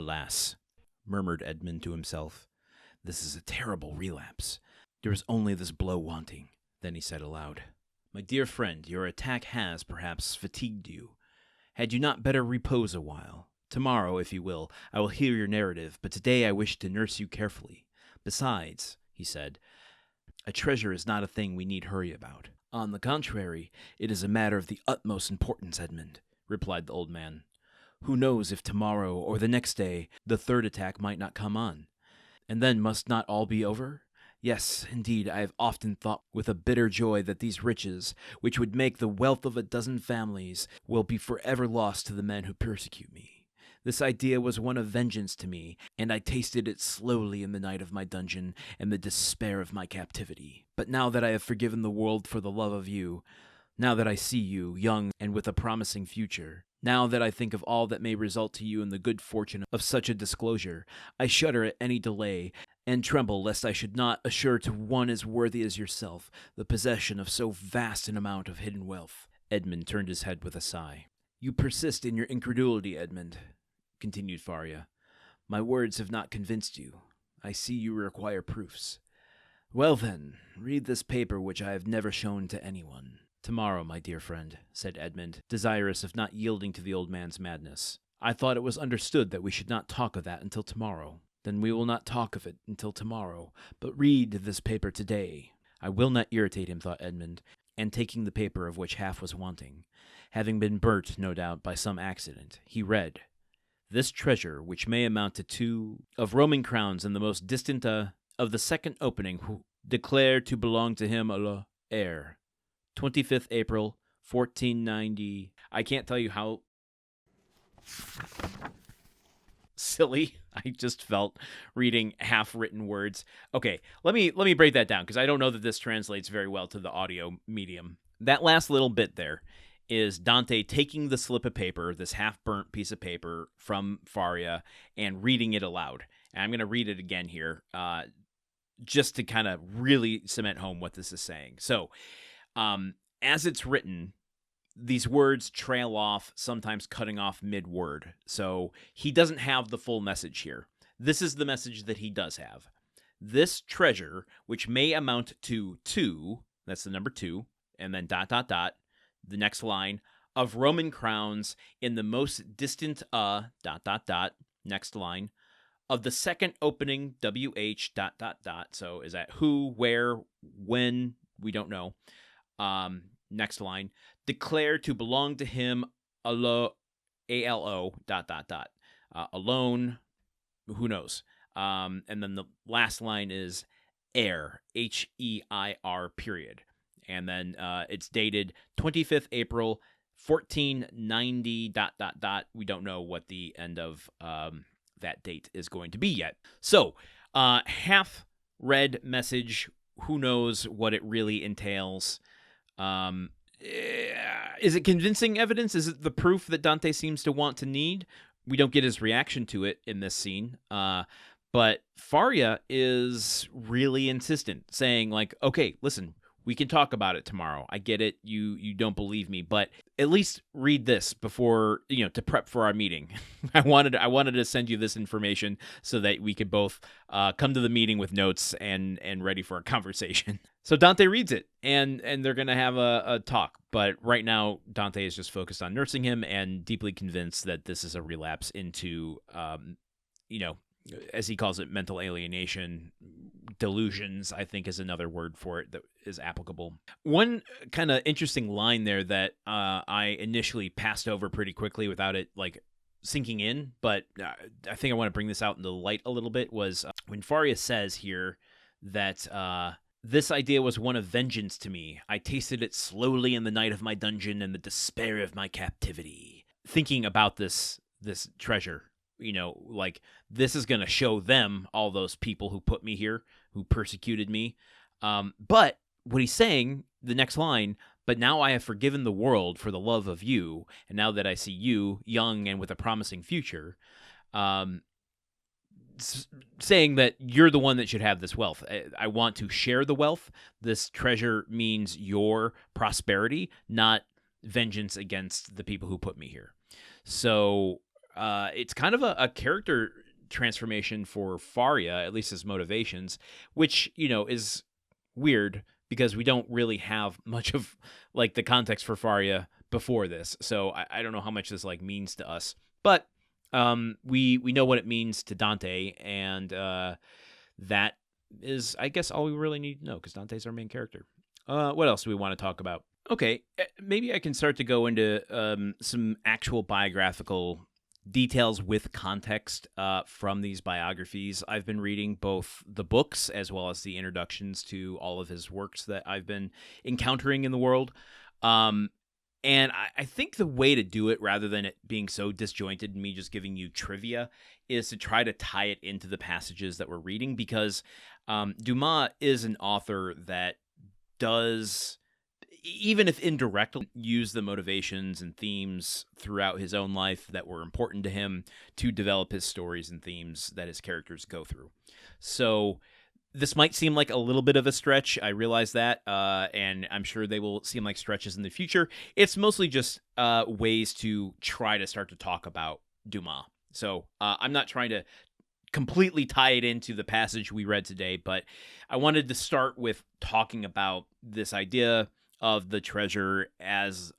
"Alas," murmured Edmond to himself, "this is a terrible relapse. There is only this blow wanting." Then he said aloud, "My dear friend, your attack has, perhaps, fatigued you. Had you not better repose a while? Tomorrow, if you will, I will hear your narrative, but today I wish to nurse you carefully. Besides," he said, "a treasure is not a thing we need hurry about." "On the contrary, it is a matter of the utmost importance, Edmond," replied the old man. "Who knows if tomorrow or the next day the third attack might not come on? And then must not all be over? Yes, indeed, I have often thought with a bitter joy that these riches, which would make the wealth of a dozen families, will be forever lost to the men who persecute me. This idea was one of vengeance to me, and I tasted it slowly in the night of my dungeon and the despair of my captivity. But now that I have forgiven the world for the love of you, now that I see you, young and with a promising future, now that I think of all that may result to you in the good fortune of such a disclosure, I shudder at any delay, and tremble lest I should not assure to one as worthy as yourself the possession of so vast an amount of hidden wealth." Edmond turned his head with a sigh. "You persist in your incredulity, Edmond," continued Faria. "My words have not convinced you. I see you require proofs. Well then, read this paper which I have never shown to anyone." "Tomorrow, my dear friend," said Edmond, desirous of not yielding to the old man's madness. "I thought it was understood that we should not talk of that until tomorrow." "Then we will not talk of it until tomorrow, but read this paper today." "I will not irritate him," thought Edmond, and taking the paper of which half was wanting, having been burnt, no doubt, by some accident, he read, "This treasure, which may amount to 2 of Roman crowns in the most distant of the second opening, who declare to belong to him a heir. 25th April, 1490. I can't tell you how silly I just felt reading half-written words. Okay, let me break that down, because I don't know that this translates very well to the audio medium. That last little bit there is Dante taking the slip of paper, this half-burnt piece of paper from Faria, and reading it aloud. And I'm going to read it again here, just to kind of really cement home what this is saying. So, as it's written, these words trail off, sometimes cutting off mid-word. So he doesn't have the full message here. This is the message that he does have. "This treasure, which may amount to 2, that's the number 2, and then ... the next line, of Roman crowns in the most distant ... next line, of the second opening WH ... So is that who, where, when? We don't know. Next line, declare to belong to him ALO ... alone, who knows? And then the last line is heir, HEIR, period. And then it's dated 25th April, 1490 ... We don't know what the end of that date is going to be yet. So, half read message, who knows what it really entails. Is it convincing evidence? Is it the proof that Dante seems to want to need? We don't get his reaction to it in this scene. But Faria is really insistent, saying like, okay, listen, we can talk about it tomorrow. I get it. You don't believe me, but at least read this before, to prep for our meeting. I wanted to send you this information so that we could both come to the meeting with notes and ready for a conversation. So Dante reads it, and they're going to have a talk. But right now, Dante is just focused on nursing him and deeply convinced that this is a relapse into, as he calls it, mental alienation. Delusions, I think, is another word for it that is applicable. One kind of interesting line there that I initially passed over pretty quickly without it sinking in, but I think I want to bring this out into the light a little bit, was when Faria says here that this idea was one of vengeance to me. I tasted it slowly in the night of my dungeon and the despair of my captivity. Thinking about this treasure, this is going to show them, all those people who put me here, who persecuted me. But what he's saying, the next line, but now I have forgiven the world for the love of you, and now that I see you, young and with a promising future, saying that you're the one that should have this wealth. I want to share the wealth. This treasure means your prosperity, not vengeance against the people who put me here. So it's kind of a character transformation for Faria, at least his motivations, which, is weird because we don't really have much of like the context for Faria before this. So I don't know how much this like means to us, but we know what it means to Dante, and that is, I guess, all we really need to know, because Dante's our main character. What else do we want to talk about? Okay, maybe I can start to go into some actual biographical details with context from these biographies. I've been reading both the books as well as the introductions to all of his works that I've been encountering in the world. And I think the way to do it, rather than it being so disjointed and me just giving you trivia, is to try to tie it into the passages that we're reading, because Dumas is an author that does, even if indirectly, use the motivations and themes throughout his own life that were important to him to develop his stories and themes that his characters go through. So this might seem like a little bit of a stretch. I realize that, and I'm sure they will seem like stretches in the future. It's mostly just ways to try to start to talk about Dumas. So I'm not trying to completely tie it into the passage we read today, but I wanted to start with talking about this idea of the treasure as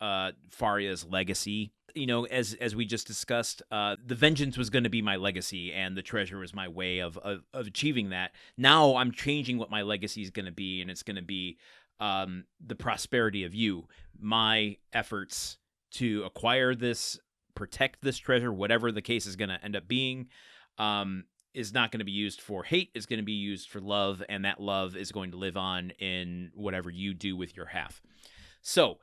Faria's legacy. As we just discussed, the vengeance was going to be my legacy, and the treasure was my way of achieving that. Now I'm changing what my legacy is going to be, and it's going to be the prosperity of you. My efforts to acquire this, protect this treasure, whatever the case is going to end up being, is not going to be used for hate. It's going to be used for love, and that love is going to live on in whatever you do with your half. So,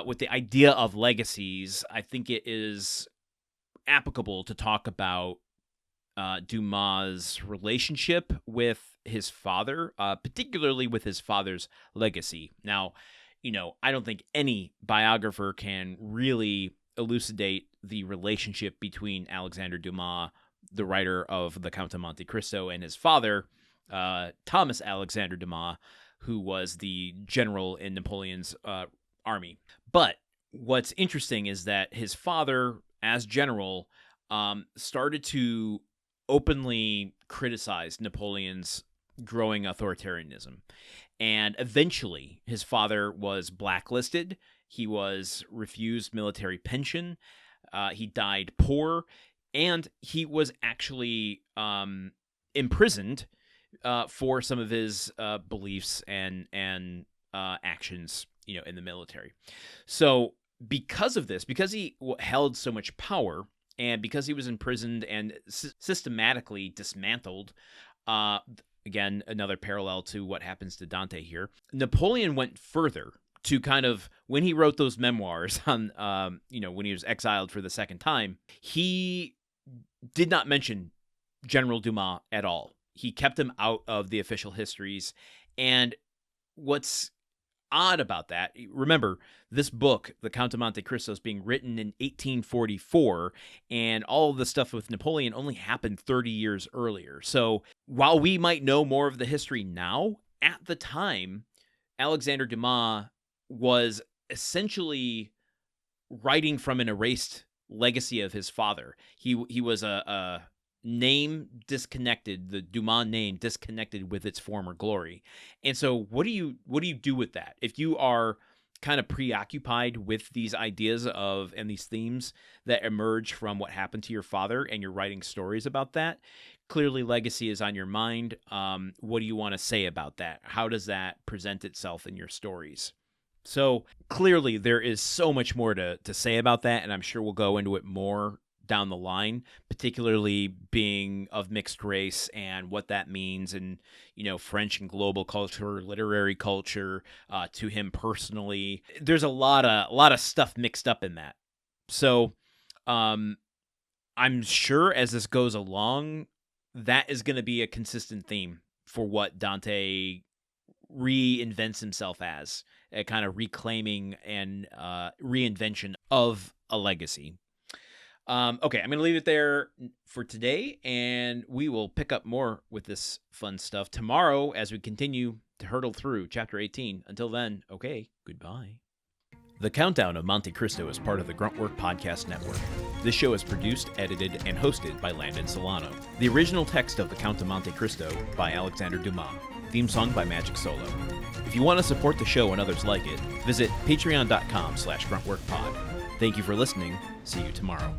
with the idea of legacies, I think it is applicable to talk about Dumas' relationship with his father, particularly with his father's legacy. Now, I don't think any biographer can really elucidate the relationship between Alexandre Dumas, the writer of the Count of Monte Cristo, and his father, Thomas Alexandre Dumas, who was the general in Napoleon's army. But what's interesting is that his father, as general, started to openly criticize Napoleon's growing authoritarianism. And eventually, his father was blacklisted. He was refused military pension. He died poor. And he was actually imprisoned for some of his beliefs and actions, in the military. So because of this, because he held so much power, and because he was imprisoned and systematically dismantled, again, another parallel to what happens to Dante here, Napoleon went further to kind of, when he wrote those memoirs on, when he was exiled for the second time, he did not mention General Dumas at all. He kept him out of the official histories. And what's odd about that, remember, this book, The Count of Monte Cristo, is being written in 1844, and all of the stuff with Napoleon only happened 30 years earlier. So while we might know more of the history now, at the time, Alexandre Dumas was essentially writing from an erased legacy of his father. He was a name disconnected, the Dumas name disconnected with its former glory. And so what do you do with that? If you are kind of preoccupied with these ideas of and these themes that emerge from what happened to your father, and you're writing stories about that, clearly legacy is on your mind. What do you want to say about that? How does that present itself in your stories? So clearly there is so much more to say about that, and I'm sure we'll go into it more down the line, particularly being of mixed race and what that means, and French and global culture, literary culture, to him personally. There's a lot of stuff mixed up in that. So I'm sure as this goes along, that is going to be a consistent theme for what Dante reinvents himself as, a kind of reclaiming and reinvention of a legacy. Okay, I'm going to leave it there for today, and we will pick up more with this fun stuff tomorrow as we continue to hurtle through Chapter 18. Until then, okay, goodbye. The Countdown of Monte Cristo is part of the Gruntwork Podcast Network. This show is produced, edited, and hosted by Landon Solano. The original text of The Count of Monte Cristo by Alexandre Dumas. Theme song by Magic Solo. If you want to support the show and others like it, visit patreon.com/gruntworkpod. Thank you for listening. See you tomorrow.